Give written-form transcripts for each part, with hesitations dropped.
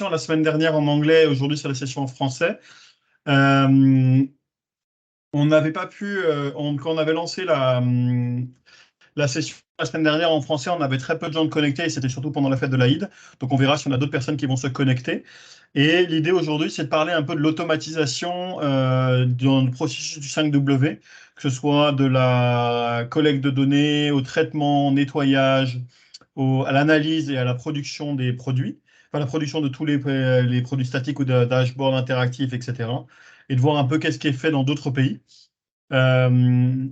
la semaine dernière en anglais, aujourd'hui sur la session en français. Euh, on n'avait pas pu, quand on avait lancé la session la semaine dernière en français, on avait très peu de gens de connectés et c'était surtout pendant la fête de l'Aïd. Donc on verra si on a d'autres personnes qui vont se connecter. Et l'idée aujourd'hui, c'est de parler un peu de l'automatisation dans le processus du 5W, que ce soit de la collecte de données, au traitement, au nettoyage, à l'analyse et à la production des produits, enfin la production de tous les produits statiques ou de dashboards interactifs, etc. Et de voir un peu qu'est-ce qui est fait dans d'autres pays.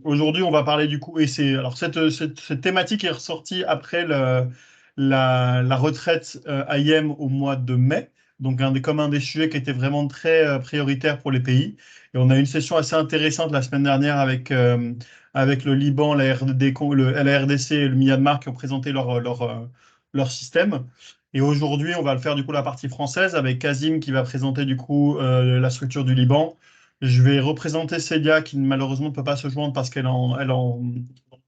Aujourd'hui, on va parler du coup, et c'est alors cette thématique est ressortie après la retraite IM au mois de mai, donc comme un des sujets qui était vraiment très prioritaire pour les pays. Et on a eu une session assez intéressante la semaine dernière avec le Liban, la RDC et le Myanmar qui ont présenté leur système. Et aujourd'hui, on va le faire du coup la partie française avec Kazim qui va présenter du coup la structure du Liban. Je vais représenter Célia qui malheureusement ne peut pas se joindre parce qu'elle est en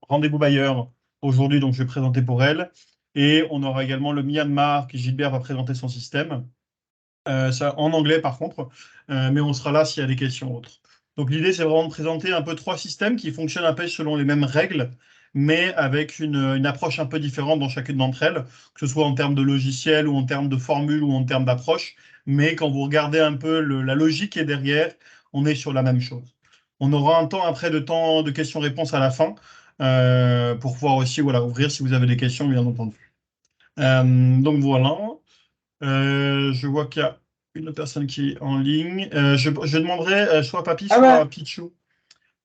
rendez-vous bailleur aujourd'hui, donc je vais présenter pour elle. Et on aura également le Myanmar qui Gilbert va présenter son système. Ça, en anglais par contre, mais on sera là s'il y a des questions autres. Donc l'idée c'est vraiment de présenter un peu trois systèmes qui fonctionnent un peu selon les mêmes règles, mais avec une approche un peu différente dans chacune d'entre elles, que ce soit en termes de logiciel ou en termes de formule ou en termes d'approche. Mais quand vous regardez un peu la logique qui est derrière, on est sur la même chose. On aura un temps après de temps de questions-réponses à la fin pour pouvoir aussi voilà, ouvrir si vous avez des questions, bien entendu. Donc voilà. Je vois qu'il y a une autre personne qui est en ligne. Je demanderai soit Papy, Ah ouais, soit Pichou.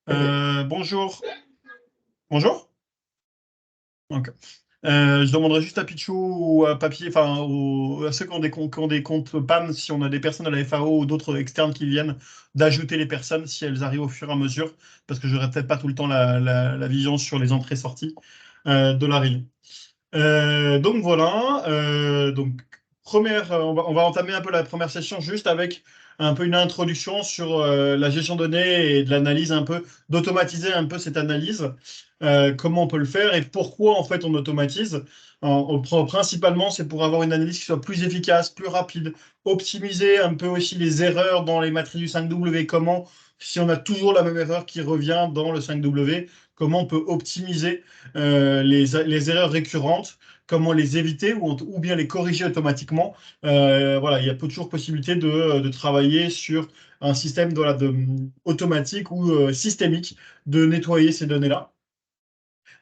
Bonjour. Bonjour. Ok. Je demanderai juste à Pichou ou à Papy, enfin à ceux qui ont des comptes PAN, si on a des personnes de la FAO ou d'autres externes qui viennent, d'ajouter les personnes si elles arrivent au fur et à mesure, parce que je n'aurai peut-être pas tout le temps la vision sur les entrées-sorties de la réunion. Donc voilà, on va entamer un peu la première session juste avec un peu une introduction sur la gestion de données et de l'analyse un peu, d'automatiser un peu cette analyse, comment on peut le faire et pourquoi en fait on automatise. Principalement, c'est pour avoir une analyse qui soit plus efficace, plus rapide, optimiser un peu aussi les erreurs dans les matrices du 5W, comment, si on a toujours la même erreur qui revient dans le 5W, comment on peut optimiser les erreurs récurrentes, comment les éviter ou bien les corriger automatiquement. Voilà, il y a toujours possibilité de travailler sur un système automatique ou systémique de nettoyer ces données-là.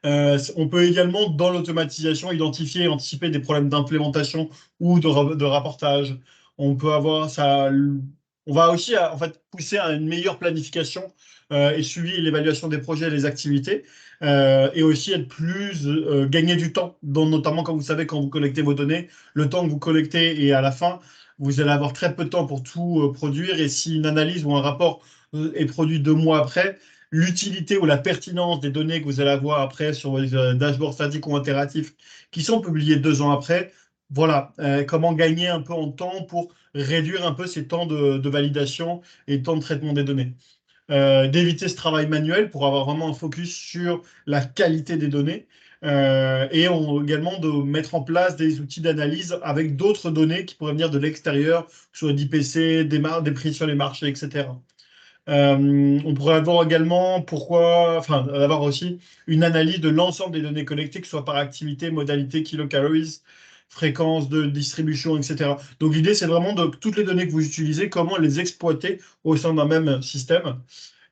On peut également, dans l'automatisation, identifier et anticiper des problèmes d'implémentation ou de rapportage. On peut avoir ça. On va aussi en fait pousser à une meilleure planification et suivi et l'évaluation des projets et des activités, et aussi être plus gagner du temps, notamment quand vous savez quand vous collectez vos données, le temps que vous collectez et à la fin, vous allez avoir très peu de temps pour tout produire. Et si une analyse ou un rapport est produit 2 mois après, l'utilité ou la pertinence des données que vous allez avoir après sur vos dashboards statiques ou interactifs qui sont publiés 2 ans après. Voilà, comment gagner un peu en temps pour réduire un peu ces temps de validation et temps de traitement des données. D'éviter ce travail manuel pour avoir vraiment un focus sur la qualité des données. Également de mettre en place des outils d'analyse avec d'autres données qui pourraient venir de l'extérieur, que ce soit d'IPC, des prix sur les marchés, etc. On pourrait avoir également avoir aussi une analyse de l'ensemble des données collectées, que ce soit par activité, modalité, kilocalories, fréquence de distribution, etc. Donc l'idée, c'est vraiment de toutes les données que vous utilisez, comment les exploiter au sein d'un même système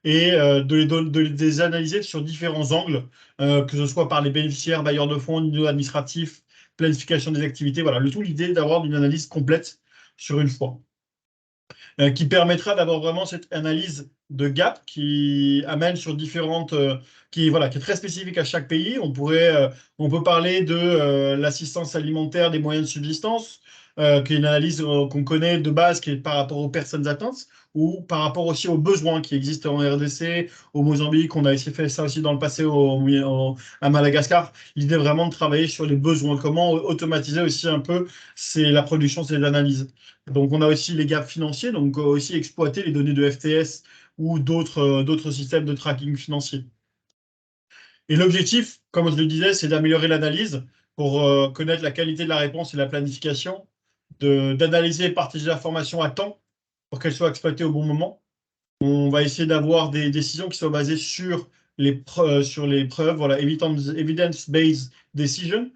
et de les analyser sur différents angles, que ce soit par les bénéficiaires, bailleurs de fonds, niveau administratif, planification des activités. Voilà, le tout, l'idée d'avoir une analyse complète sur une fois qui permettra d'avoir vraiment cette analyse de gap qui amène sur différentes, voilà, qui est très spécifique à chaque pays. On peut parler de l'assistance alimentaire des moyens de subsistance, qui est une analyse qu'on connaît de base, qui est par rapport aux personnes atteintes, ou par rapport aussi aux besoins qui existent en RDC, au Mozambique. On a essayé de faire ça aussi dans le passé à Madagascar. L'idée vraiment de travailler sur les besoins, comment automatiser aussi un peu la production de ces analyses. Donc, on a aussi les gaps financiers, donc aussi exploiter les données de FTS ou d'autres systèmes de tracking financier. Et l'objectif, comme je le disais, c'est d'améliorer l'analyse pour connaître la qualité de la réponse et la planification, d'analyser et partager l'information à temps pour qu'elle soit exploitée au bon moment. On va essayer d'avoir des décisions qui soient basées sur sur les preuves, voilà, evidence-based decision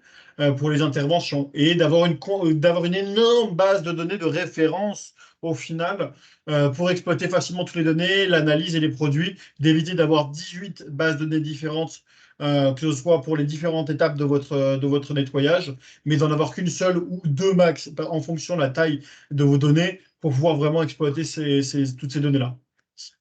pour les interventions et d'avoir une énorme base de données de référence au final pour exploiter facilement toutes les données, l'analyse et les produits, d'éviter d'avoir 18 bases de données différentes, que ce soit pour les différentes étapes de votre nettoyage, mais d'en avoir qu'une seule ou deux max en fonction de la taille de vos données pour pouvoir vraiment exploiter toutes ces données-là.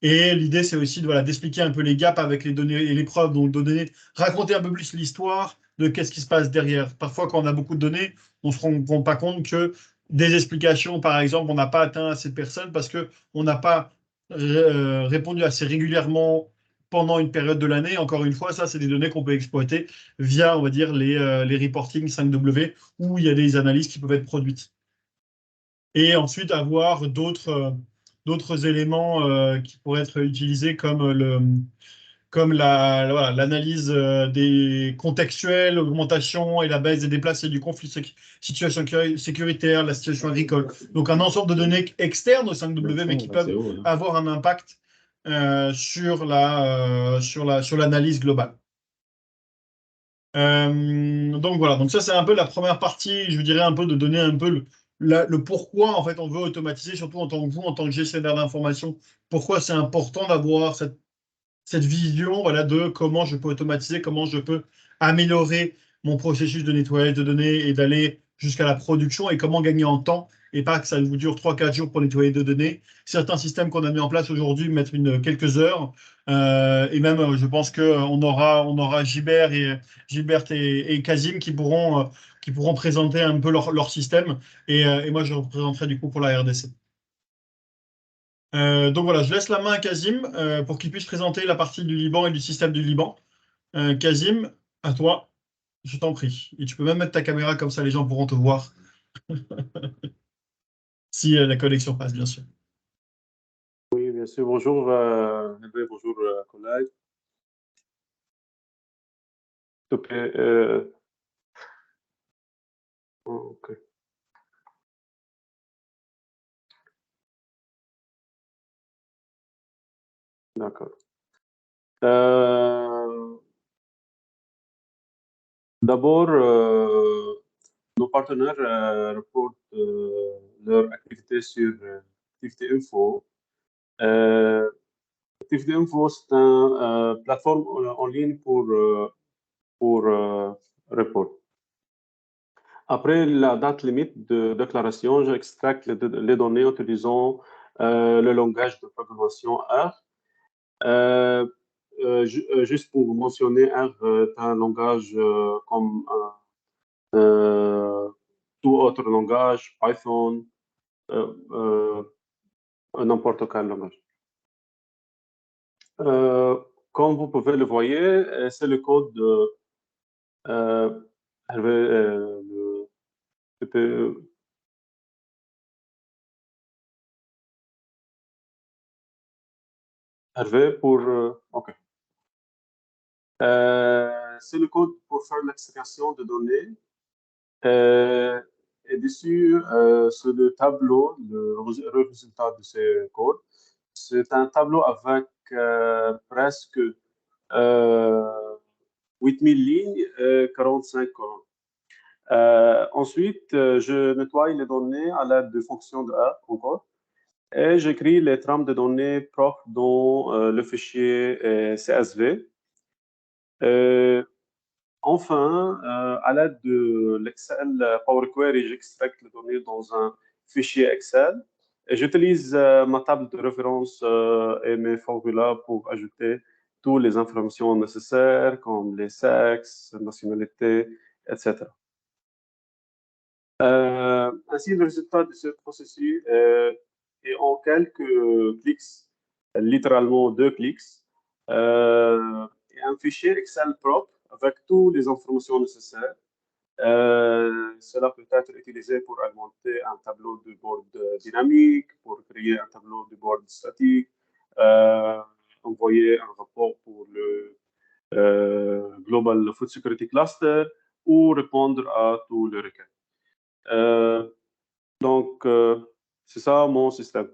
Et l'idée, c'est aussi voilà, d'expliquer un peu les gaps avec les données et les preuves, donc de donner, raconter un peu plus l'histoire de qu'est-ce qui se passe derrière. Parfois, quand on a beaucoup de données, on ne se rend pas compte que des explications, par exemple, on n'a pas atteint assez de personnes parce qu'on n'a pas répondu assez régulièrement pendant une période de l'année. Encore une fois, ça, c'est des données qu'on peut exploiter via, on va dire, les reporting 5W, où il y a des analyses qui peuvent être produites. Et ensuite, avoir d'autres éléments qui pourraient être utilisés comme voilà, l'analyse des contextuels, l'augmentation et la baisse des déplacés du conflit, situation sécuritaire, la situation agricole. Donc un ensemble de données externes au 5W, mais qui peuvent avoir un impact sur l'analyse globale. Donc voilà, donc ça c'est un peu la première partie, je dirais un peu de donner un peu le pourquoi en fait on veut automatiser, surtout en tant que vous, en tant que gestionnaire d'information, pourquoi c'est important d'avoir cette vision voilà, de comment je peux automatiser, comment je peux améliorer mon processus de nettoyage de données et d'aller jusqu'à la production et comment gagner en temps et pas que ça vous dure 3-4 jours pour nettoyer de données. Certains systèmes qu'on a mis en place aujourd'hui mettent quelques heures et même je pense qu'on aura Gilbert et Kazim qui pourront présenter un peu leur système et moi je représenterai du coup pour la RDC. Donc voilà, je laisse la main à Kazim pour qu'il puisse présenter la partie du Liban et du système du Liban. Kazim, à toi, je t'en prie. Et tu peux même mettre ta caméra comme ça les gens pourront te voir si la connexion passe, bien sûr. Oui, bien sûr. Bonjour, bonjour, collègues. Ok. D'accord. D'abord, nos partenaires reportent leur activité sur Activité Info. Activité Info, c'est une plateforme en ligne pour report. Après la date limite de déclaration, j'extracte les données en utilisant le langage de programmation R. Juste pour mentionner, R est un langage comme tout autre langage, Python, n'importe quel langage. Comme vous pouvez le voir, c'est le code Hervé pour... OK. C'est le code pour faire l'extraction de données. Et dessus, c'est le tableau, le résultat de ce code. C'est un tableau avec presque 8000 lignes et 45 colonnes. Ensuite, je nettoie les données à l'aide de fonctions de R encore. Et j'écris les trames de données propres dans le fichier CSV. Enfin, à l'aide de l'Excel Power Query, j'extracte les données dans un fichier Excel. Et j'utilise ma table de référence et mes formulas pour ajouter toutes les informations nécessaires, comme les sexes, nationalités, etc. Ainsi, le résultat de ce processus est en quelques clics, littéralement 2 clics, et un fichier Excel propre avec toutes les informations nécessaires. Cela peut être utilisé pour alimenter un tableau de bord dynamique, pour créer un tableau de bord statique, envoyer un rapport pour le Global Food Security Cluster ou répondre à tous les requêtes. Donc, c'est ça mon système.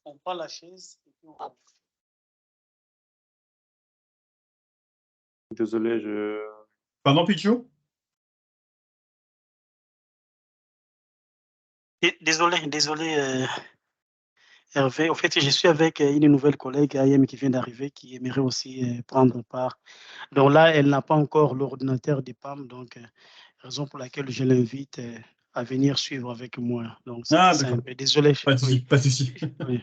On prend la chaise et puis on... Désolé, Pardon, Pichou? Désolé, Hervé. En fait, je suis avec une nouvelle collègue AIM qui vient d'arriver, qui aimerait aussi prendre part. Donc là, elle n'a pas encore l'ordinateur des PAM, donc raison pour laquelle je l'invite à venir suivre avec moi. Donc c'était ça un peu. Désolé. Pas de souci, Oui. pas de souci. Oui.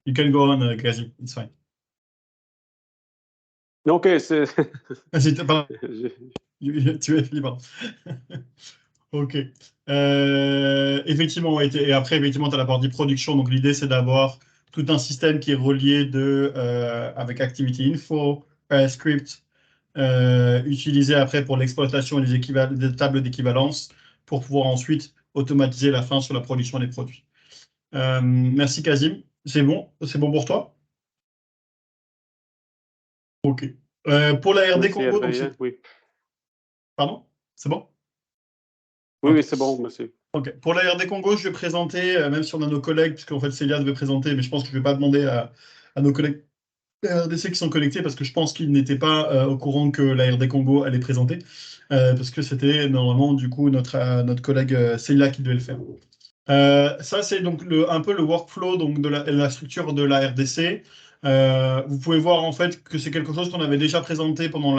You can go on, Kasim, it's fine. Ok, c'est... Pardon. Tu es libre. Ok. Effectivement, ouais, et après, effectivement, tu as la partie production. Donc, l'idée, c'est d'avoir tout un système qui est relié avec Activity Info, Script, utilisé après pour l'exploitation des tables d'équivalence pour pouvoir ensuite automatiser la fin sur la production des produits. Merci, Kazim. C'est bon pour toi? Ok. Pour la RD Merci, Congo, donc Hervé, oui. Pardon? C'est bon? Oui, Ok. oui, c'est bon, merci. Ok. Pour la RD Congo, je vais présenter, même si on a nos collègues, puisqu'en fait Célia devait présenter, mais je pense que je ne vais pas demander à nos collègues RDC qui sont connectés parce que je pense qu'ils n'étaient pas au courant que la RD Congo allait présenter, parce que c'était normalement du coup notre collègue Célia qui devait le faire. Ça, c'est donc un peu le workflow donc, de la structure de la RDC. Vous pouvez voir en fait que c'est quelque chose qu'on avait déjà présenté pendant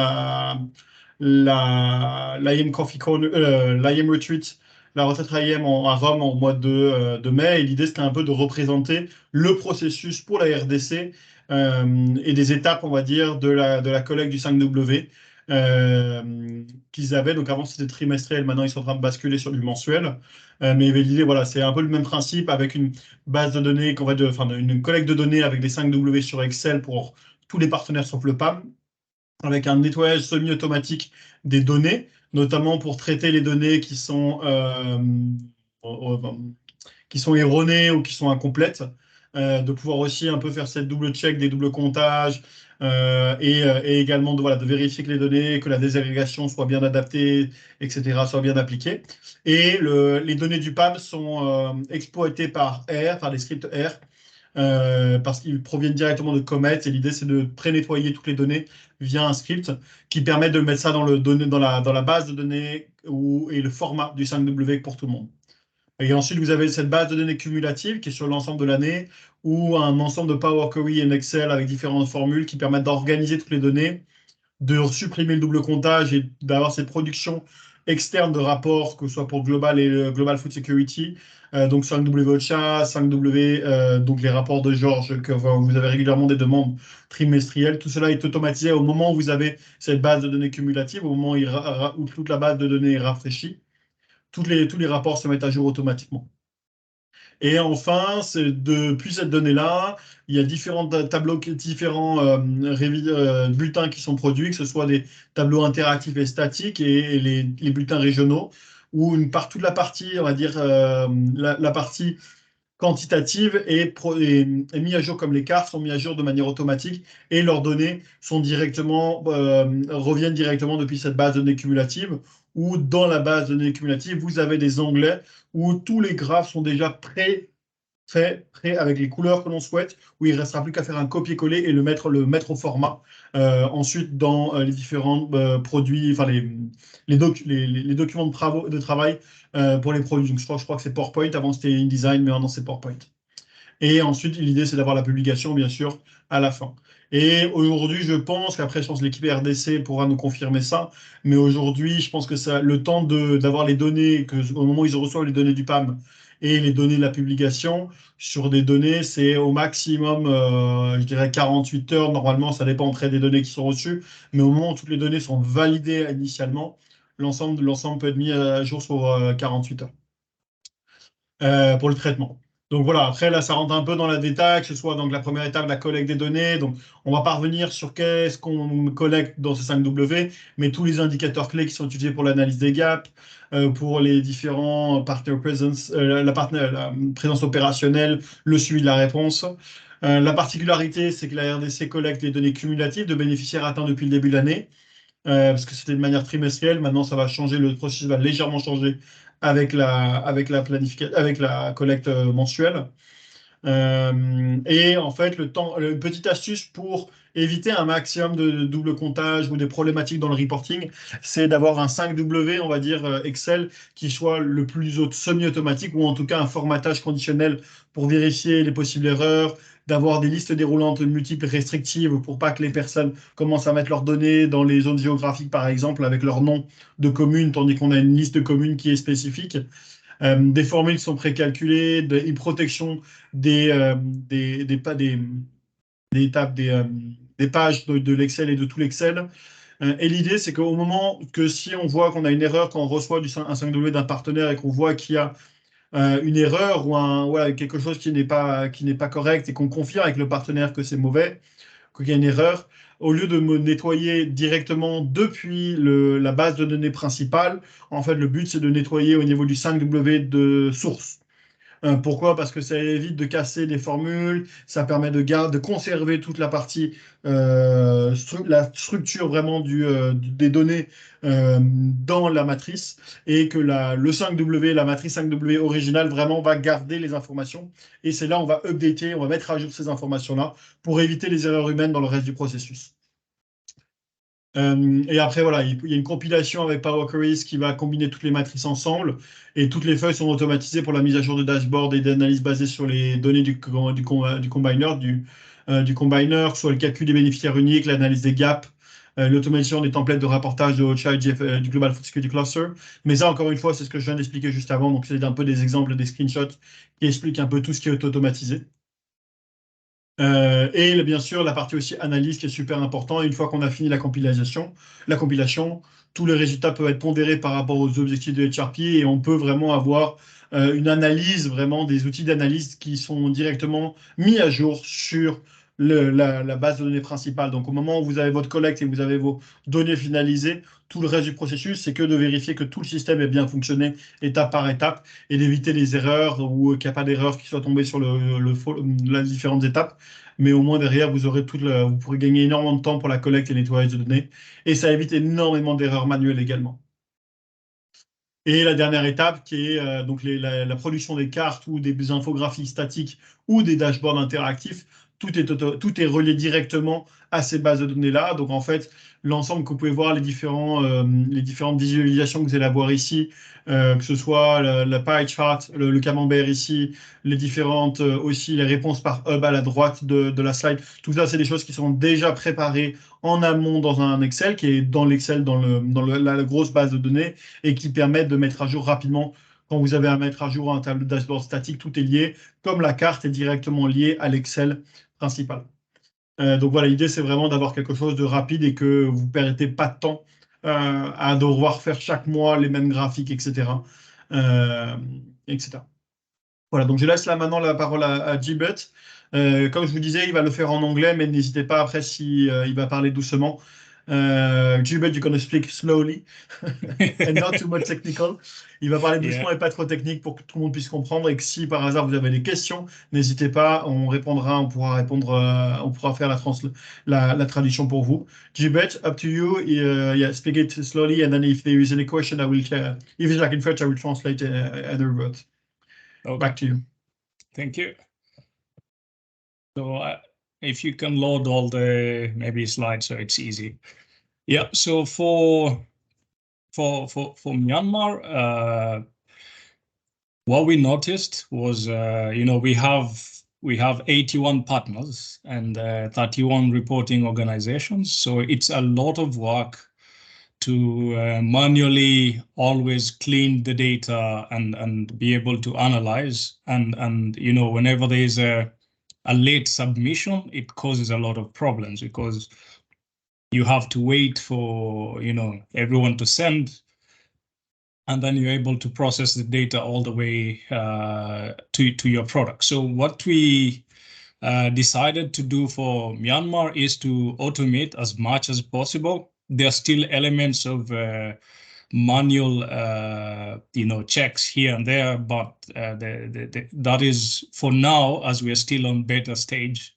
l'IM Coffee l'IM Retreat, la retraite IM à Rome au mois de mai. Et l'idée, c'était un peu de représenter le processus pour la RDC et des étapes, on va dire, de la collecte du 5W qu'ils avaient. Donc avant, c'était trimestriel. Maintenant, ils sont en train de basculer sur du mensuel. Mais l'idée, voilà, c'est un peu le même principe avec une base de données, une collecte de données avec des 5W sur Excel pour tous les partenaires sauf le PAM, avec un nettoyage semi-automatique des données, notamment pour traiter les données qui sont erronées ou qui sont incomplètes, de pouvoir aussi un peu faire cette double check des doubles comptages et également de vérifier que les données, que la désagrégation soit bien adaptée, etc., soit bien appliquée. Et les données du PAM sont exploitées par R, par les scripts R, parce qu'ils proviennent directement de Comet. Et l'idée, c'est de pré-nettoyer toutes les données via un script qui permet de mettre ça dans la base de données et le format du 5W pour tout le monde. Et ensuite, vous avez cette base de données cumulative qui est sur l'ensemble de l'année ou un ensemble de Power Query et Excel avec différentes formules qui permettent d'organiser toutes les données, de supprimer le double comptage et d'avoir cette production externe de rapports, que ce soit pour Global et Global Food Security, donc 5W OCHA, 5W, donc les rapports de Georges, que vous avez régulièrement des demandes trimestrielles. Tout cela est automatisé au moment où vous avez cette base de données cumulative, au moment où toute la base de données est rafraîchie. Tous les rapports se mettent à jour automatiquement. Et enfin, depuis cette donnée-là, il y a différents tableaux, différents bulletins qui sont produits, que ce soit des tableaux interactifs et statiques et les bulletins régionaux, où toute la partie, on va dire, la partie quantitative est mise à jour comme les cartes sont mises à jour de manière automatique et leurs données reviennent directement depuis cette base de données cumulative où dans la base de données cumulative, vous avez des onglets où tous les graphes sont déjà prêts avec les couleurs que l'on souhaite, où il ne restera plus qu'à faire un copier-coller et le mettre au format. Ensuite, dans les différents produits, enfin les documents de travail pour les produits. Donc, je crois que c'est PowerPoint. Avant, c'était InDesign, mais maintenant, c'est PowerPoint. Et ensuite, l'idée, c'est d'avoir la publication, bien sûr, à la fin. Et aujourd'hui, je pense que l'équipe RDC pourra nous confirmer ça. Mais aujourd'hui, je pense que le temps d'avoir les données, au moment où ils reçoivent les données du PAM et les données de la publication, sur des données, c'est au maximum, je dirais, 48 heures. Normalement, ça dépend après des données qui sont reçues. Mais au moment où toutes les données sont validées initialement, l'ensemble peut être mis à jour sur 48 heures pour le traitement. Donc voilà, après là, ça rentre un peu dans la détail, que ce soit donc la première étape, la collecte des données. Donc on va pas revenir sur qu'est-ce qu'on collecte dans ces 5W, mais tous les indicateurs clés qui sont utilisés pour l'analyse des gaps, pour les différents partner presence, la présence opérationnelle, le suivi de la réponse. La particularité, c'est que la RDC collecte les données cumulatives de bénéficiaires atteints depuis le début de l'année, parce que c'était de manière trimestrielle. Maintenant, ça va changer, le processus va légèrement changer avec la collecte mensuelle. Et en fait, une petite astuce pour éviter un maximum de double comptage ou des problématiques dans le reporting, c'est d'avoir un 5W, on va dire Excel, qui soit le plus semi-automatique ou en tout cas un formatage conditionnel pour vérifier les possibles erreurs, d'avoir des listes déroulantes multiples restrictives pour pas que les personnes commencent à mettre leurs données dans les zones géographiques, par exemple, avec leur nom de commune, tandis qu'on a une liste de communes qui est spécifique. Des formules qui sont précalculées, une protection des pages de l'Excel et de tout l'Excel. Et l'idée, c'est qu'au moment que si on voit qu'on a une erreur, quand on reçoit un 5W d'un partenaire et qu'on voit qu'il y a une erreur ou quelque chose qui n'est pas correct et qu'on confirme avec le partenaire que c'est mauvais, qu'il y a une erreur, au lieu de me nettoyer directement depuis la base de données principale, en fait, le but, c'est de nettoyer au niveau du 5W de source. Pourquoi? Parce que ça évite de casser des formules, ça permet de conserver toute la partie, la structure vraiment des données dans la matrice, et que le 5W, la matrice 5W originale, vraiment va garder les informations. Et c'est là on va updater, on va mettre à jour ces informations-là pour éviter les erreurs humaines dans le reste du processus. Et après, voilà, il y a une compilation avec Power Queries qui va combiner toutes les matrices ensemble, et toutes les feuilles sont automatisées pour la mise à jour de dashboard et d'analyse basées sur les données du combiner, soit le calcul des bénéficiaires uniques, l'analyse des gaps, l'automation des templates de rapportage de HI, du Global Security Cluster. Mais ça, encore une fois, c'est ce que je viens d'expliquer juste avant, donc c'est un peu des exemples, des screenshots qui expliquent un peu tout ce qui est automatisé. Et bien sûr, la partie aussi analyse qui est super important. Une fois qu'on a fini la compilation, tous les résultats peuvent être pondérés par rapport aux objectifs de HRP, et on peut vraiment avoir une analyse, vraiment des outils d'analyse qui sont directement mis à jour sur la base de données principale. Donc au moment où vous avez votre collecte et vous avez vos données finalisées, tout le reste du processus, c'est que de vérifier que tout le système est bien fonctionné étape par étape, et d'éviter les erreurs ou qu'il n'y a pas d'erreurs qui soient tombées sur les différentes étapes. Mais au moins derrière, vous pourrez gagner énormément de temps pour la collecte et le nettoyage de données, et ça évite énormément d'erreurs manuelles également. Et la dernière étape qui est donc la production des cartes ou des infographies statiques ou des dashboards interactifs. Tout est relié directement à ces bases de données-là. Donc en fait, l'ensemble que vous pouvez voir, les différentes visualisations que vous allez avoir ici, que ce soit la pie chart, le camembert ici, les différentes aussi les réponses par hub à la droite de la slide. Tout ça, c'est des choses qui sont déjà préparées en amont dans un Excel, qui est dans l'Excel, dans la grosse base de données, et qui permettent de mettre à jour rapidement. Quand vous avez à mettre à jour un tableau de dashboard statique, tout est lié, comme la carte est directement liée à l'Excel principal. Donc voilà, l'idée, c'est vraiment d'avoir quelque chose de rapide et que vous ne perdez pas de temps à devoir faire chaque mois les mêmes graphiques, etc. etc. Voilà, donc je laisse là maintenant la parole à Jibet. Comme je vous disais, il va le faire en anglais, mais n'hésitez pas après si il va parler doucement. Jibet, you're going to speak slowly and not too much technical. Il va parler doucement et pas trop technique pour que tout le monde puisse comprendre, et que si par hasard vous avez des questions, n'hésitez pas, on pourra répondre, on pourra faire la traduction pour vous. Jibet, up to you. Yeah, speak it slowly, and then if there is any question, if it's like in French, I will translate other words. Okay. Back to you. Thank you. So if you can load all the maybe slides, so it's easy. Yeah. So for Myanmar, what we noticed was, we have 81 partners and 31 reporting organizations. So it's a lot of work to manually always clean the data and be able to analyze. And whenever there is a late submission, it causes a lot of problems, because you have to wait for everyone to send, and then you're able to process the data all the way to your product. So what we decided to do for Myanmar is to automate as much as possible. There are still elements of manual, checks here and there, but that is for now, as we are still on beta stage,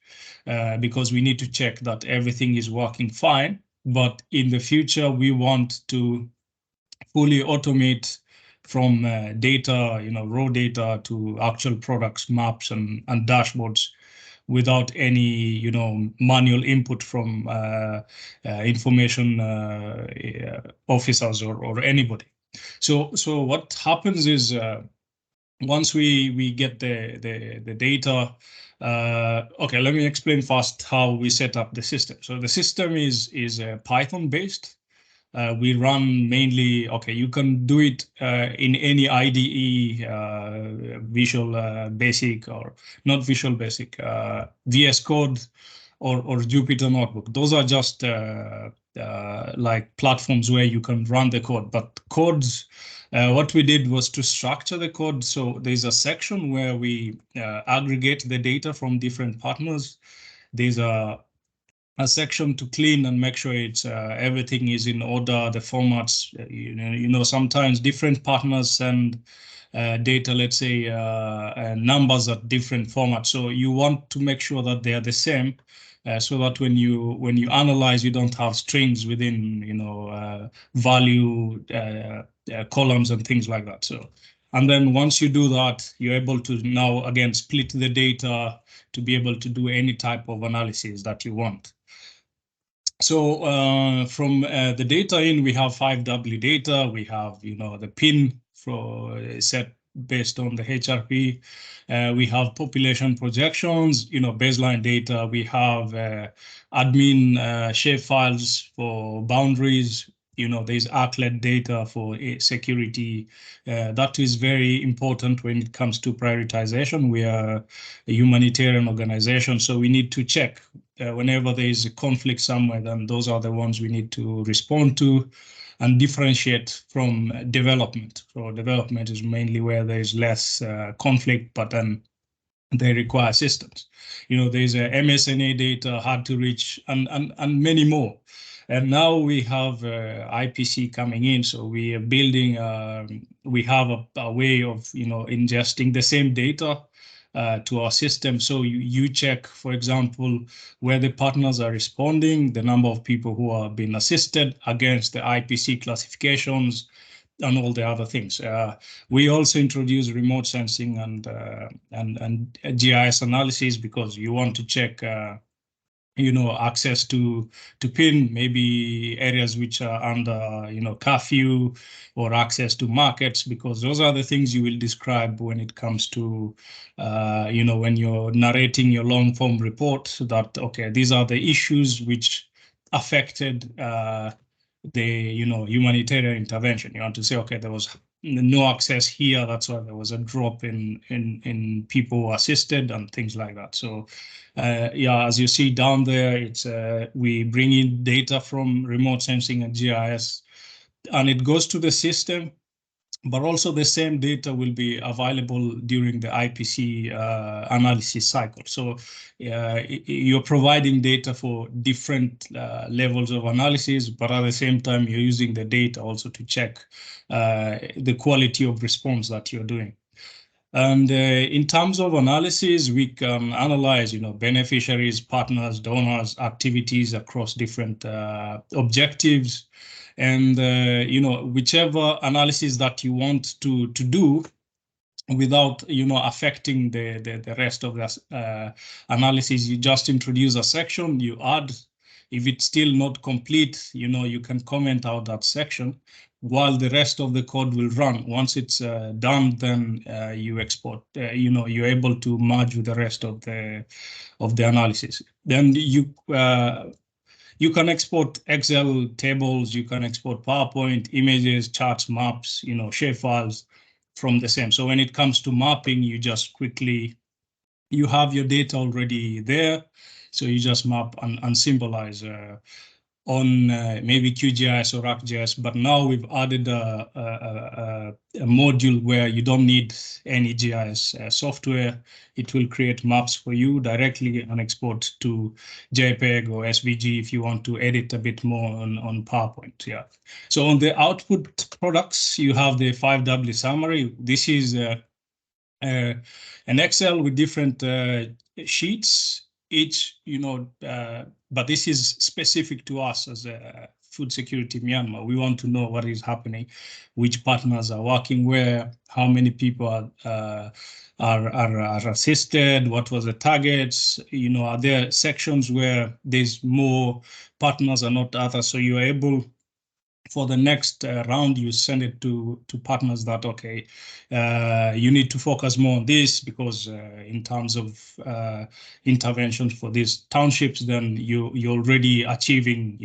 because we need to check that everything is working fine. But in the future, we want to fully automate from data, raw data to actual products, maps, and dashboards without any, manual input from information officers or anybody. So what happens is once we get the data. Okay, let me explain first how we set up the system. So the system is Python based. We run mainly, okay, you can do it in any IDE, Visual Basic, or not Visual Basic, VS Code or Jupyter Notebook. Those are just like platforms where you can run the code. But codes, what we did was to structure the code. So there's a section where we aggregate the data from different partners. There's a section to clean and make sure it's everything is in order, the formats, sometimes different partners send data, let's say numbers at different formats. So you want to make sure that they are the same, so that when you analyze, you don't have strings within, value columns and things like that. So, and then once you do that, you're able to now again split the data to be able to do any type of analysis that you want. So from the data in, we have 5W data. We have, the PIN for set based on the HRP. We have population projections, baseline data. We have admin shapefiles for boundaries. There's ArcLED data for security. That is very important when it comes to prioritization. We are a humanitarian organization, so we need to check whenever there is a conflict somewhere, then those are the ones we need to respond to and differentiate from development. So development is mainly where there is less conflict, but then they require assistance. There's a MSNA data, hard to reach, and many more. And now we have IPC coming in, so we are building. We have a way of ingesting the same data to our system. So you check, for example, where the partners are responding, the number of people who are being assisted against the IPC classifications, and all the other things. We also introduce remote sensing and GIS analysis because you want to check access to PIN, maybe areas which are under, curfew, or access to markets, because those are the things you will describe when it comes to, when you're narrating your long form report that, okay, these are the issues which affected the, humanitarian intervention. You want to say, okay, there was no access here. That's why there was a drop in people assisted and things like that. So, yeah, as you see down there, it's we bring in data from remote sensing and GIS, and it goes to the system. But also the same data will be available during the IPC analysis cycle. So you're providing data for different levels of analysis, but at the same time, you're using the data also to check the quality of response that you're doing. And in terms of analysis, we can analyze, beneficiaries, partners, donors, activities across different objectives. And, whichever analysis that you want to do without, affecting the rest of the analysis, you just introduce a section, you add. If it's still not complete, you can comment out that section while the rest of the code will run. Once it's done, then you export, you're able to merge with the rest of the analysis. Then you can export Excel tables, you can export PowerPoint, images, charts, maps, shapefiles from the same. So when it comes to mapping, you just quickly, you have your data already there. So you just map and symbolize on maybe QGIS or ArcGIS, but now we've added a module where you don't need any GIS software. It will create maps for you directly and export to JPEG or SVG if you want to edit a bit more on PowerPoint. Yeah. So on the output products, you have the 5W summary. This is an Excel with different sheets, each, but this is specific to us as a Food Security Myanmar. We want to know what is happening, which partners are working where, how many people are assisted, what was the targets, are there sections where there's more partners or not others, so you're able for the next round, you send it to partners that, okay, you need to focus more on this because in terms of interventions for these townships, then you're already achieving,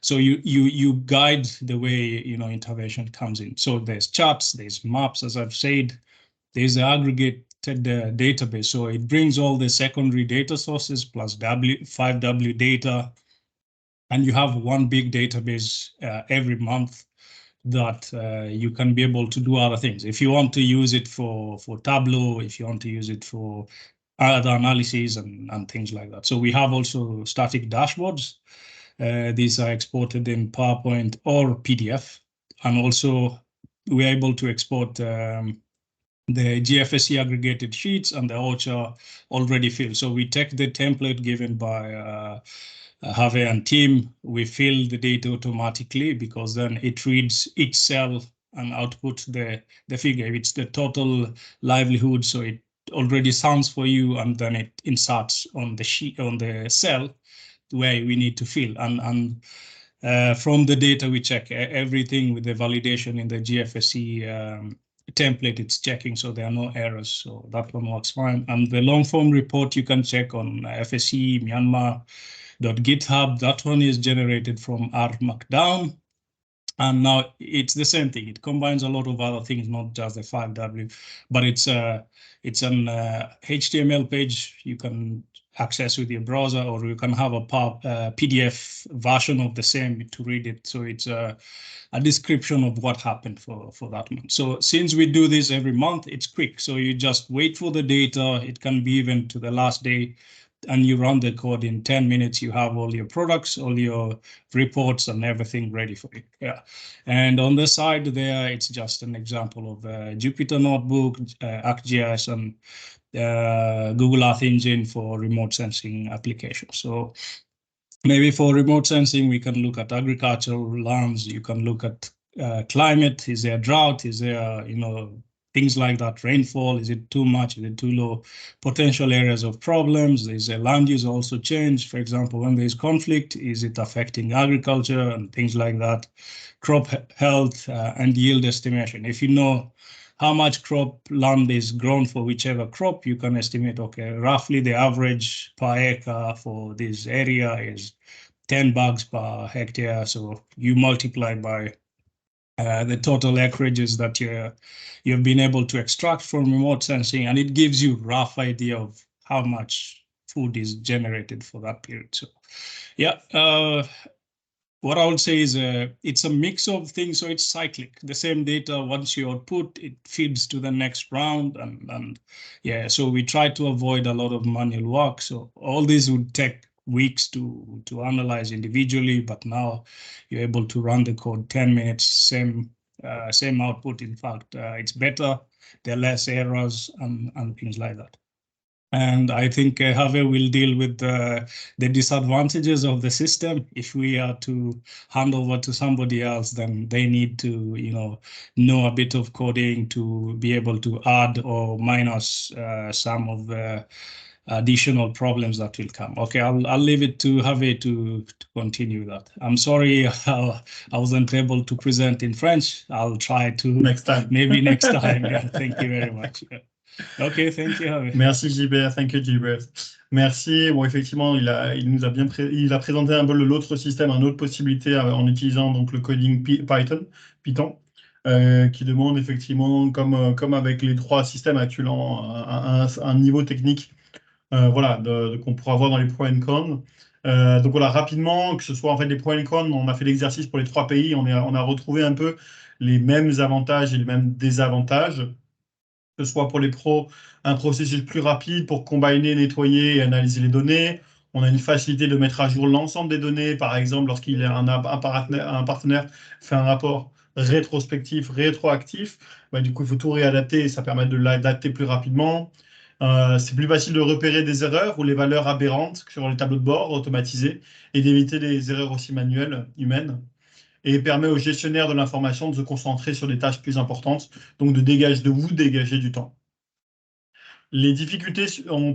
so you guide the way, intervention comes in. So there's charts, there's maps, as I've said, there's the aggregated database. So it brings all the secondary data sources plus 5W data, and you have one big database every month that you can be able to do other things. If you want to use it for Tableau, if you want to use it for other analyses and things like that. So we have also static dashboards. These are exported in PowerPoint or PDF. And also we're able to export the GFSE aggregated sheets and the OCHA already filled. So we take the template given by Harvey and team, we fill the data automatically because then it reads each cell and output the figure. If it's the total livelihood, so it already sounds for you, and then it inserts on the sheet on the cell where we need to fill. And from the data, we check everything with the validation in the GFSE template. It's checking, so there are no errors. So that one works fine. And the long form report you can check on FSE Myanmar.github. That one is generated from R Markdown. And now it's the same thing. It combines a lot of other things, not just the 5W, but it's an HTML page you can access with your browser, or you can have a PDF version of the same to read it. So it's a description of what happened for that month. So since we do this every month, it's quick. So you just wait for the data. It can be even to the last day, and you run the code in 10 minutes. You have all your products, all your reports, and everything ready for it. Yeah. And on the side there, it's just an example of Jupyter Notebook, ArcGIS, and Google Earth Engine for remote sensing applications. So maybe for remote sensing, we can look at agricultural lands. You can look at climate. Is there drought? Is there, things like that, rainfall, is it too much, is it too low, potential areas of problems, is the land use also change? For example, when there's conflict, is it affecting agriculture and things like that, crop health and yield estimation. If you know how much crop land is grown for whichever crop, you can estimate, okay, roughly the average per acre for this area is 10 bags per hectare. So you multiply by the total acreages that you've been able to extract from remote sensing, and it gives you a rough idea of how much food is generated for that period. So yeah, what I would say is it's a mix of things, so it's cyclic. The same data, once you output, it feeds to the next round, and yeah, so we try to avoid a lot of manual work. So all this would take weeks to analyze individually, but now you're able to run the code 10 minutes, same output. In fact, it's better, there are less errors and things like that. And I think Harvey will deal with the disadvantages of the system. If we are to hand over to somebody else, then they need to, know a bit of coding to be able to add or minus some of the additional problems that will come. Okay, I'll leave it to Harvey to continue that. I'm sorry I wasn't able to present in French. I'll try to next time. Maybe next time. Yeah, thank you very much. Yeah. Ok, thank you, Harvey. Merci JBR, thank you JBR. Merci. Bon, effectivement, il a présenté un peu l'autre système, une autre possibilité en utilisant donc le coding Python, qui demande effectivement, comme avec les trois systèmes actuellement, un niveau technique, voilà, qu'on pourra voir dans les pro and con. Donc voilà, rapidement, que ce soit en fait les pros et les cons, on a fait l'exercice pour les 3 pays, on a retrouvé un peu les mêmes avantages et les mêmes désavantages, que ce soit pour les pros, un processus plus rapide pour combiner, nettoyer et analyser les données. On a une facilité de mettre à jour l'ensemble des données, par exemple, lorsqu'il y a un partenaire fait un rapport rétrospectif, rétroactif, bah, du coup, il faut tout réadapter et ça permet de l'adapter plus rapidement. C'est plus facile de repérer des erreurs ou les valeurs aberrantes sur les tableaux de bord automatisés et d'éviter des erreurs aussi manuelles, humaines, et permet aux gestionnaires de l'information de se concentrer sur des tâches plus importantes, donc de vous dégager du temps. Les difficultés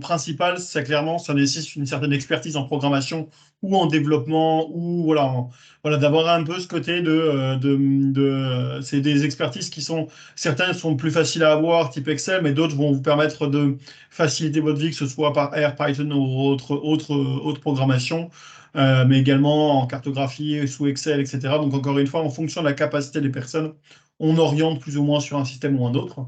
principales, c'est clairement, ça nécessite une certaine expertise en programmation ou en développement, ou voilà, d'avoir un peu ce côté c'est des expertises qui sont, certaines sont plus faciles à avoir, type Excel, mais d'autres vont vous permettre de faciliter votre vie, que ce soit par R, Python ou autre programmation, mais également en cartographie, sous Excel, etc. Donc encore une fois, en fonction de la capacité des personnes, on oriente plus ou moins sur un système ou un autre.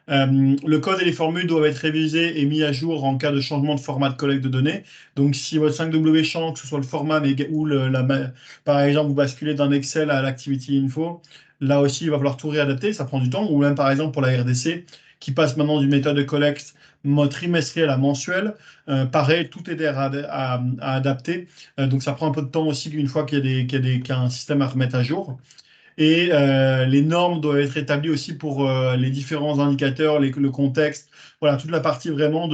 Le code et les formules doivent être révisés et mis à jour en cas de changement de format de collecte de données. Donc, si votre 5W change, que ce soit le format ou par exemple, vous basculez d'un Excel à l'Activity Info, là aussi, il va falloir tout réadapter, ça prend du temps. Ou même, par exemple, pour la RDC, qui passe maintenant d'une méthode de collecte trimestrielle à mensuelle, pareil, tout est à adapter. Donc, ça prend un peu de temps aussi une fois qu'il y a un système à remettre à jour. Et les normes doivent être établies aussi pour les différents indicateurs, le contexte. Voilà, toute la partie vraiment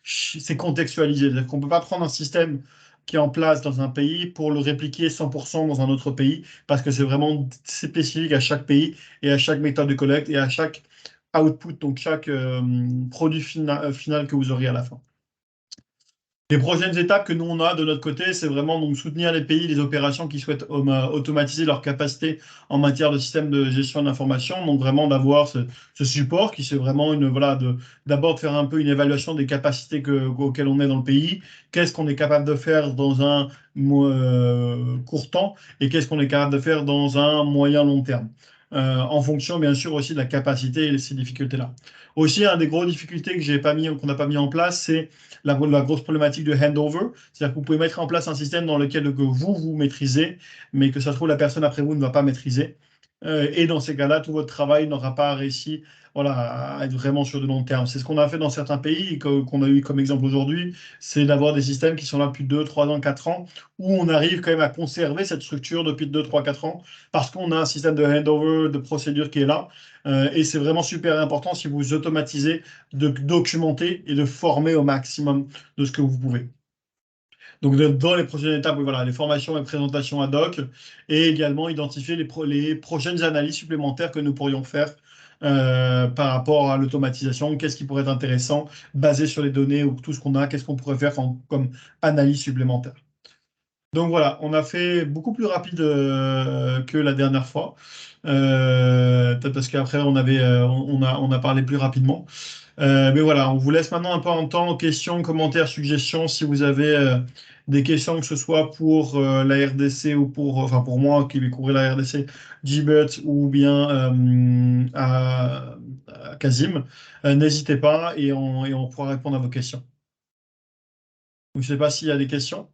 c'est contextualisé. C'est-à-dire qu'on ne peut pas prendre un système qui est en place dans un pays pour le répliquer 100% dans un autre pays, parce que c'est vraiment spécifique à chaque pays et à chaque méthode de collecte et à chaque output, donc chaque produit final que vous aurez à la fin. Les prochaines étapes que nous, on a de notre côté, c'est vraiment donc soutenir les pays, les opérations qui souhaitent automatiser leur capacité en matière de système de gestion d'information. Donc vraiment d'avoir ce support qui c'est vraiment d'abord de faire un peu une évaluation des capacités auxquelles on est dans le pays. Qu'est-ce qu'on est capable de faire dans un court temps et qu'est-ce qu'on est capable de faire dans un moyen long terme. En fonction bien sûr aussi de la capacité et de ces difficultés-là. Aussi, une des grosses difficultés qu'on n'a pas mis en place, c'est la grosse problématique de handover. C'est-à-dire que vous pouvez mettre en place un système dans lequel vous maîtrisez, mais que ça se trouve, la personne après vous ne va pas maîtriser. Et dans ces cas-là, tout votre travail n'aura pas réussi à être vraiment sur de long terme. C'est ce qu'on a fait dans certains pays, qu'on a eu comme exemple aujourd'hui, c'est d'avoir des systèmes qui sont là depuis 2, 3 ans, 4 ans, où on arrive quand même à conserver cette structure depuis 2, 3, 4 ans, parce qu'on a un système de handover, de procédure qui est là. Et c'est vraiment super important si vous automatisez de documenter et de former au maximum de ce que vous pouvez. Donc, dans les prochaines étapes, voilà, les formations et présentations ad hoc, et également identifier les prochaines analyses supplémentaires que nous pourrions faire par rapport à l'automatisation. Qu'est-ce qui pourrait être intéressant, basé sur les données ou tout ce qu'on a, qu'est-ce qu'on pourrait faire comme analyse supplémentaire. Donc voilà, on a fait beaucoup plus rapide que la dernière fois, peut-être parce qu'après on a parlé plus rapidement. Mais voilà, on vous laisse maintenant un peu en temps, questions, commentaires, suggestions, si vous avez des questions, que ce soit pour la RDC ou pour moi qui vais couvrir la RDC, Jibet ou bien à Kazim, n'hésitez pas et on pourra répondre à vos questions. Donc, je ne sais pas s'il y a des questions.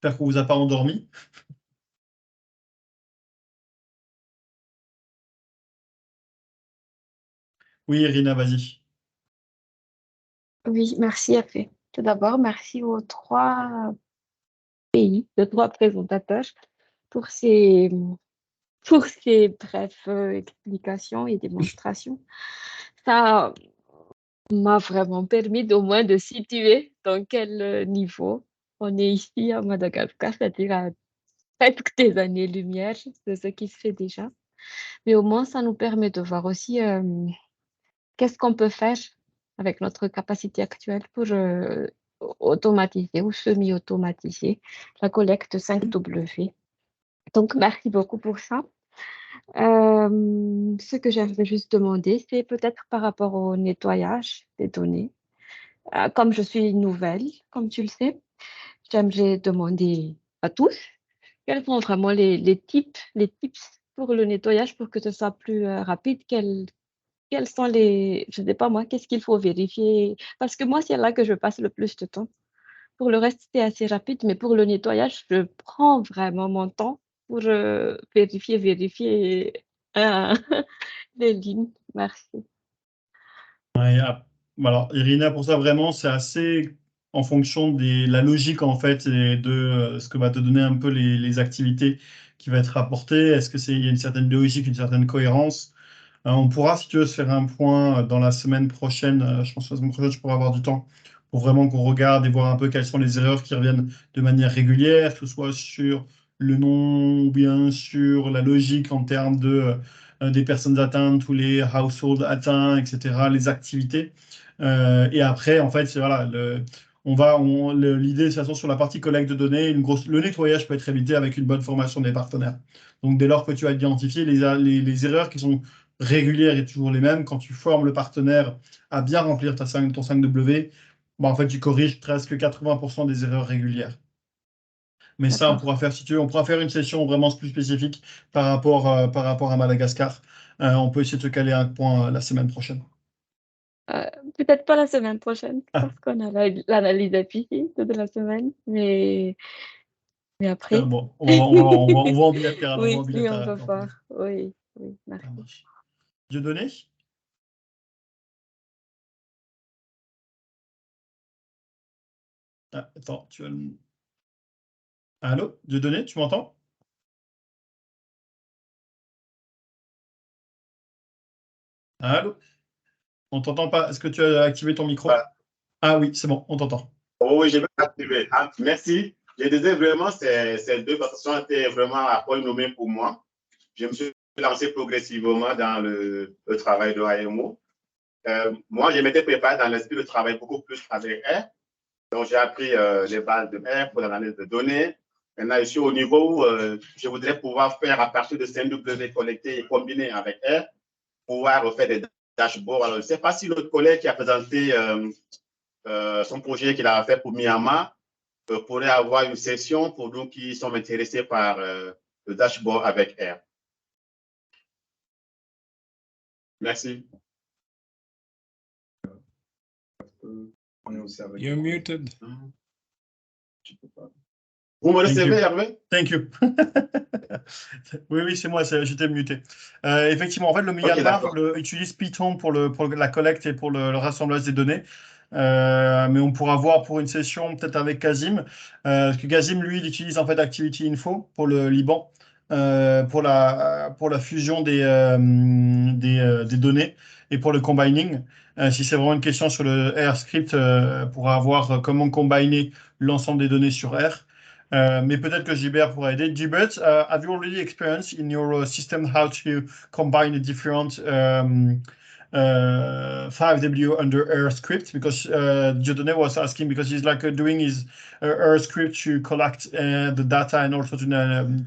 J'espère qu'on ne vous a pas endormi. Oui, Irina, vas-y. Oui, merci Hervé. Tout d'abord, merci aux 3 pays, aux 3 présentateurs pour ces brèves explications et démonstrations. Ça m'a vraiment permis d'au moins de situer dans quel niveau on est ici à Madagascar, c'est-à-dire à presque des années-lumière de ce qui se fait déjà. Mais au moins, ça nous permet de voir aussi qu'est-ce qu'on peut faire avec notre capacité actuelle pour automatiser ou semi-automatiser la collecte 5W. Donc, merci beaucoup pour ça. Ce que j'aimerais juste demander, c'est peut-être par rapport au nettoyage des données. Comme je suis nouvelle, comme tu le sais, j'aimerais demander à tous quels sont vraiment les tips pour le nettoyage, pour que ce soit plus rapide, quels sont les, je ne sais pas moi, qu'est-ce qu'il faut vérifier? Parce que moi, c'est là que je passe le plus de temps. Pour le reste, c'est assez rapide, mais pour le nettoyage, je prends vraiment mon temps pour vérifier euh, les lignes. Merci. Ouais, alors, Irina, pour ça, vraiment, c'est assez en fonction de la logique, en fait, et de ce que va te donner un peu les activités qui va être apportées. Est-ce que il y a une certaine logique, une certaine cohérence? On pourra, si tu veux, se faire un point dans la semaine prochaine. Je pense que la semaine prochaine, je pourrai avoir du temps pour vraiment qu'on regarde et voir un peu quelles sont les erreurs qui reviennent de manière régulière, que ce soit sur le nom ou bien sur la logique en termes des personnes atteintes ou les households atteints, etc., les activités. Et après, en fait, voilà, l'idée, de toute façon, sur la partie collecte de données, le nettoyage peut être évité avec une bonne formation des partenaires. Donc, dès lors que tu as identifié les erreurs qui sont régulières et toujours les mêmes, quand tu formes le partenaire à bien remplir ton 5W, en fait, tu corriges presque 80% des erreurs régulières. Mais ça, on pourra faire, si tu veux, on pourra faire une session vraiment plus spécifique par rapport à Madagascar. On peut essayer de se caler un point la semaine prochaine. Peut-être pas la semaine prochaine, Ah. parce qu'on a l'analyse API toute la semaine, mais après. Bon, on va en bilatéral. Oui, on va en oui, on bilatéral. va voir. Oui, oui, merci. Ça marche. Dieudonné? Ah, attends, tu as Allô, Dieudonné, tu m'entends? Allô? On t'entend pas. Est-ce que tu as activé ton micro? Ah oui, c'est bon, on t'entend. Oh oui, je vais activer. Ah, merci. Je disais vraiment, ces deux personnes étaient vraiment à point nommé pour moi. Je me suis lancé progressivement dans le travail de AMO. Moi, je m'étais préparé dans l'esprit de travail beaucoup plus avec R. Donc, j'ai appris les bases de R pour l'analyse de données. Maintenant, je suis au niveau où je voudrais pouvoir faire à partir de 5W connectés et combinés avec R, pouvoir refaire des dashboards. Alors, je ne sais pas si l'autre collègue qui a présenté son projet qu'il a fait pour Myanmar pourrait avoir une session pour nous qui sommes intéressés par le dashboard avec R. Merci. You're muted. Vous me recevez, Hervé? Thank you. Oui, c'est moi, j'étais muté. Effectivement, en fait, le Myanmar utilise Python pour la collecte et pour le rassemblage des données. Mais on pourra voir pour une session peut-être avec Kazim. Parce que Kazim, lui, il utilise en fait Activity Info pour le Liban, pour la fusion des données et pour le combining. Si c'est vraiment une question sur le R script, pour avoir comment combiner l'ensemble des données sur R. Mais peut-être que Gilbert pourra aider. Gilbert, have you already experienced in your system how to combine the different 5W under R script? Because Dieudonné was asking, because he's like doing his R script to collect the data and also to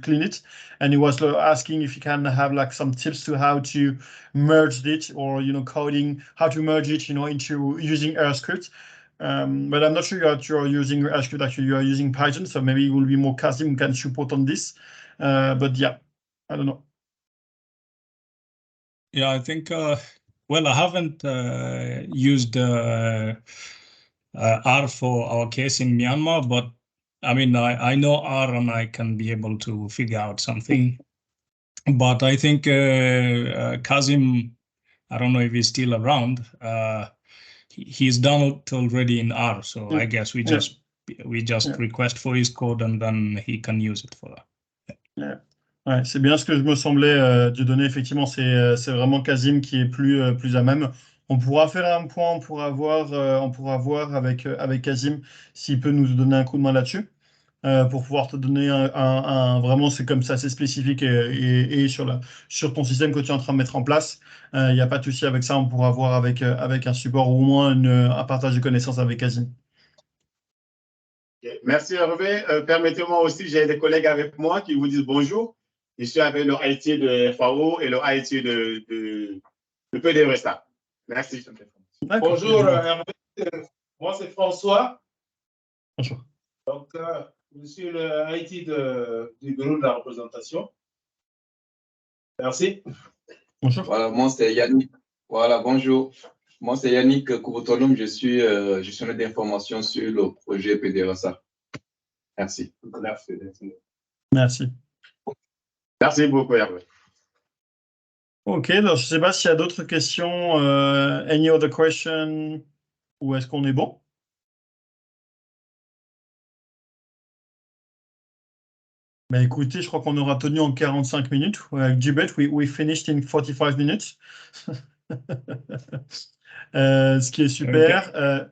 clean it. And he was asking if you can have like some tips to how to merge it, or coding how to merge it into using R script. But I'm not sure you're using R script. Actually, you are using Python, so maybe it will be more Kazim who can support on this. But yeah, I don't know. Yeah, I think. Well, I haven't used R for our case in Myanmar, but I mean, I know R and I can be able to figure out something. But I think Kazim, I don't know if he's still around. He's done it already in R, so I guess we just request for his code and then he can use it for that. Yeah. Ouais, c'est bien ce que je me semblais de donner. Effectivement, c'est vraiment Kazim qui est plus à même. On pourra faire un point, on pourra voir avec Kazim s'il peut nous donner un coup de main là-dessus, pour pouvoir te donner vraiment, c'est comme ça, c'est spécifique et sur ton système que tu es en train de mettre en place. Il n'y a pas de souci avec ça, on pourra voir avec un support ou au moins un partage de connaissances avec Kazim. Merci Hervé. Permettez-moi aussi, j'ai des collègues avec moi qui vous disent bonjour. Je suis avec le IT de FAO et le IT de PDVSA. Merci. Bonjour Hervé, moi c'est François. Bonjour. Donc, je suis le IT du bureau de la représentation. Merci. Bonjour. Voilà, moi c'est Yannick. Voilà, bonjour. Moi c'est Yannick Kouroutonoum, je suis gestionnaire d'information sur le projet PDRSA. Merci. Merci. Merci beaucoup, Hervé. Ok, alors je ne sais pas s'il y a d'autres questions. Any other question? Ou est-ce qu'on est bon? Ben écoutez, je crois qu'on aura tenu en 45 minutes. Avec Jibet, we finished in 45 minutes. Ce qui est super. Okay.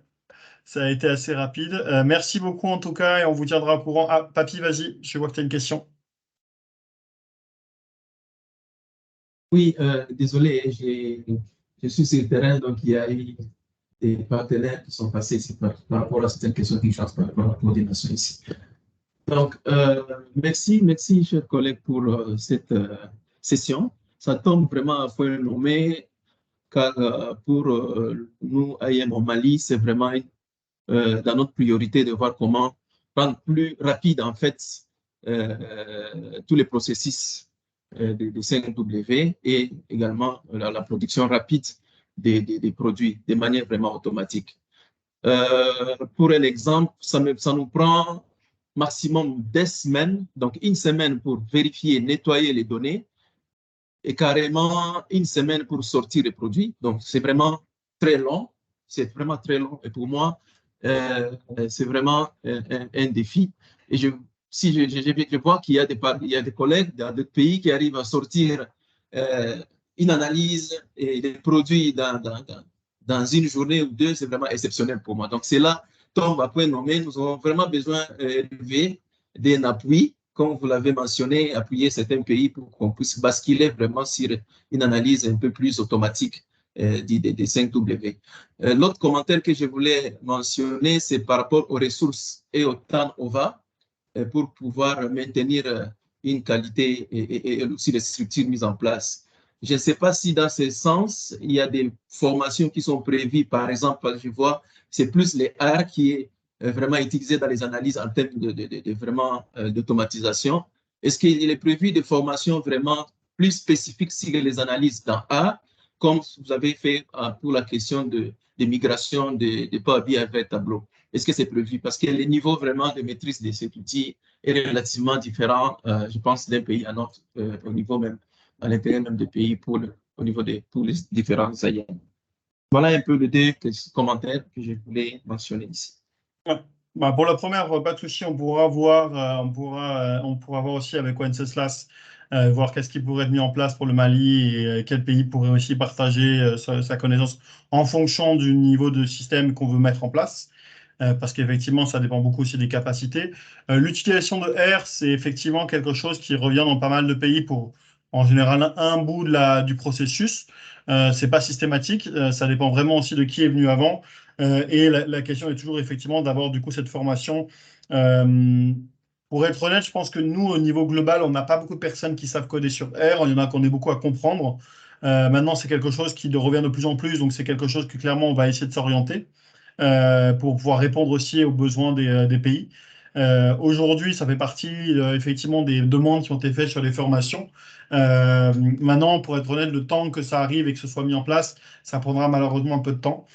Ça a été assez rapide. Merci beaucoup en tout cas et on vous tiendra au courant. Ah, Papy, vas-y, je vois que tu as une question. Oui, désolé, je suis sur le terrain, donc il y a eu des partenaires qui sont passés ici par rapport à certaines questions d'urgence par rapport à la coordination ici. Donc, merci, chers collègues, pour cette session. Ça tombe vraiment à point nommé, car pour nous, AIM au Mali, c'est vraiment dans notre priorité de voir comment rendre plus rapide, en fait, tous les processus de 5W et également la production rapide des produits de manière vraiment automatique. Pour un exemple, ça nous prend maximum 10 semaines, donc une semaine pour vérifier, nettoyer les données et carrément une semaine pour sortir les produits. Donc, c'est vraiment très long. C'est vraiment très long. Et pour moi, c'est vraiment un défi. Et je vois qu'il y a des collègues d'autres pays qui arrivent à sortir une analyse et des produits dans une journée ou deux. C'est vraiment exceptionnel pour moi. Donc, c'est là, tombe à point nommé. Nous avons vraiment besoin d'un appui, comme vous l'avez mentionné, appuyer certains pays pour qu'on puisse basculer vraiment sur une analyse un peu plus automatique des 5W. L'autre commentaire que je voulais mentionner, c'est par rapport aux ressources et au temps OVA pour pouvoir maintenir une qualité et aussi les structures mises en place. Je ne sais pas si dans ce sens, il y a des formations qui sont prévues. Par exemple, je vois, c'est plus les R qui est vraiment utilisé dans les analyses en termes vraiment d'automatisation. Est-ce qu'il est prévu des formations vraiment plus spécifiques sur les analyses dans A, comme vous avez fait pour la question de migration de Power BI vers Tableau? Est-ce que c'est prévu? Parce que le niveau vraiment de maîtrise de cet outil est relativement différent, je pense, d'un pays à l'autre, au niveau même, à l'intérieur même des pays, au niveau de tous les différents AIM. Voilà un peu les deux commentaires que je voulais mentionner ici. Bah pour la première, pas de souci, on pourra voir, on pourra voir aussi avec Wenceslas, voir qu'est-ce qui pourrait être mis en place pour le Mali et quel pays pourrait aussi partager sa connaissance en fonction du niveau de système qu'on veut mettre en place. Parce qu'effectivement, ça dépend beaucoup aussi des capacités. L'utilisation de R, c'est effectivement quelque chose qui revient dans pas mal de pays pour, en général, un bout du processus. C'est pas systématique, ça dépend vraiment aussi de qui est venu avant. Et la question est toujours effectivement d'avoir du coup cette formation. Pour être honnête, je pense que nous, au niveau global, on n'a pas beaucoup de personnes qui savent coder sur R. Il y en a qu'on est beaucoup à comprendre. Maintenant, c'est quelque chose qui revient de plus en plus, donc c'est quelque chose que clairement on va essayer de s'orienter pour pouvoir répondre aussi aux besoins des pays. Aujourd'hui, ça fait partie effectivement des demandes qui ont été faites sur les formations. Maintenant, pour être honnête, le temps que ça arrive et que ce soit mis en place, ça prendra malheureusement un peu de temps.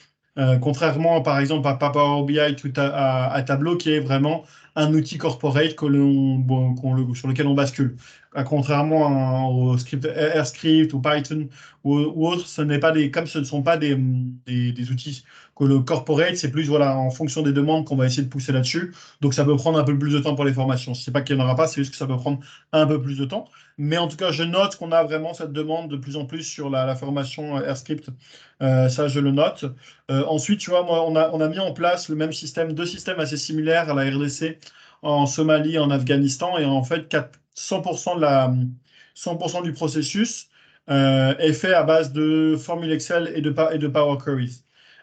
Contrairement, par exemple, à Power BI à Tableau, qui est vraiment un outil corporate sur lequel on bascule. Contrairement au script RScript ou Python ou autres, comme ce ne sont pas des outils que le corporate, c'est plus voilà, en fonction des demandes qu'on va essayer de pousser là-dessus. Donc ça peut prendre un peu plus de temps pour les formations. Je ne sais pas qu'il n'y en aura pas, c'est juste que ça peut prendre un peu plus de temps. Mais en tout cas, je note qu'on a vraiment cette demande de plus en plus sur la formation RScript. Ça, je le note. Ensuite, tu vois, moi, on a mis en place le même système, deux systèmes assez similaires à la RDC en Somalie, en Afghanistan. Et en fait, 100% du processus est fait à base de formules Excel et de Power Queries.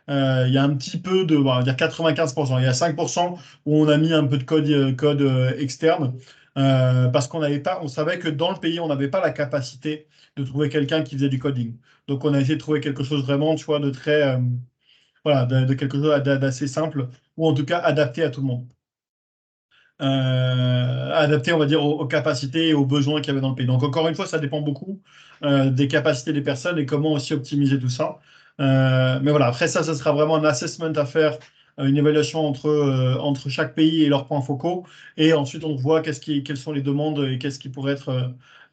Il y a un petit peu il y a 95%. Il y a 5% où on a mis un peu de code externe parce on savait que dans le pays, on n'avait pas la capacité de trouver quelqu'un qui faisait du coding. Donc, on a essayé de trouver quelque chose vraiment, tu vois, de très, voilà, de quelque chose d'assez simple ou en tout cas adapté à tout le monde. adapté, on va dire, aux capacités et aux besoins qu'il y avait dans le pays. Donc, encore une fois, ça dépend beaucoup des capacités des personnes et comment aussi optimiser tout ça. Mais voilà, après ça sera vraiment un assessment à faire, une évaluation entre chaque pays et leurs points focaux. Et ensuite, on voit quelles sont les demandes et qu'est-ce qui pourrait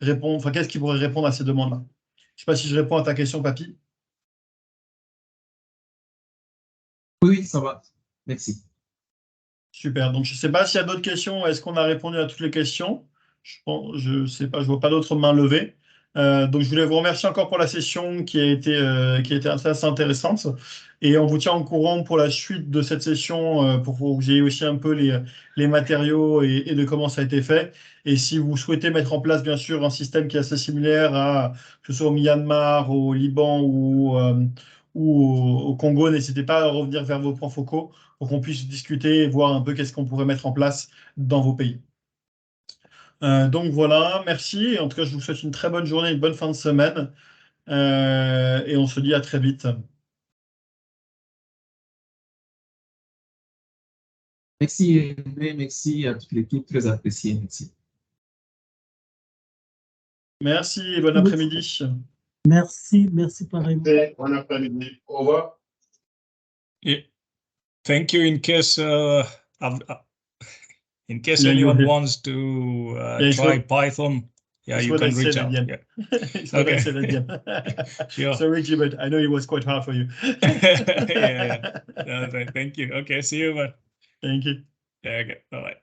qu'est-ce qui pourrait répondre à ces demandes-là. Je ne sais pas si je réponds à ta question, Papy. Oui, ça va. Merci. Super. Donc, je ne sais pas s'il y a d'autres questions. Est-ce qu'on a répondu à toutes les questions? Je ne sais pas, je ne vois pas d'autres mains levées. Donc, je voulais vous remercier encore pour la session qui a été assez intéressante. Et on vous tient au courant pour la suite de cette session pour que vous ayez aussi un peu les matériaux et de comment ça a été fait. Et si vous souhaitez mettre en place, bien sûr, un système qui est assez similaire que ce soit au Myanmar, au Liban ou au Congo, n'hésitez pas à revenir vers vos points focaux pour qu'on puisse discuter et voir un peu qu'est-ce qu'on pourrait mettre en place dans vos pays. Donc voilà, merci. En tout cas, je vous souhaite une très bonne journée, une bonne fin de semaine. Et on se dit à très vite. Merci, merci à toute l'équipe, très apprécié. Merci. Merci et bon après-midi. Merci pareillement. Bon après-midi. Au revoir. Yeah. Thank you. In case anyone wants to try Python, you can reach out. Yeah. Okay. Sure. Sorry, Richie, but I know it was quite hard for you. Yeah. No, thank you. Okay, see you, man. Thank you. Yeah, okay. Bye-bye.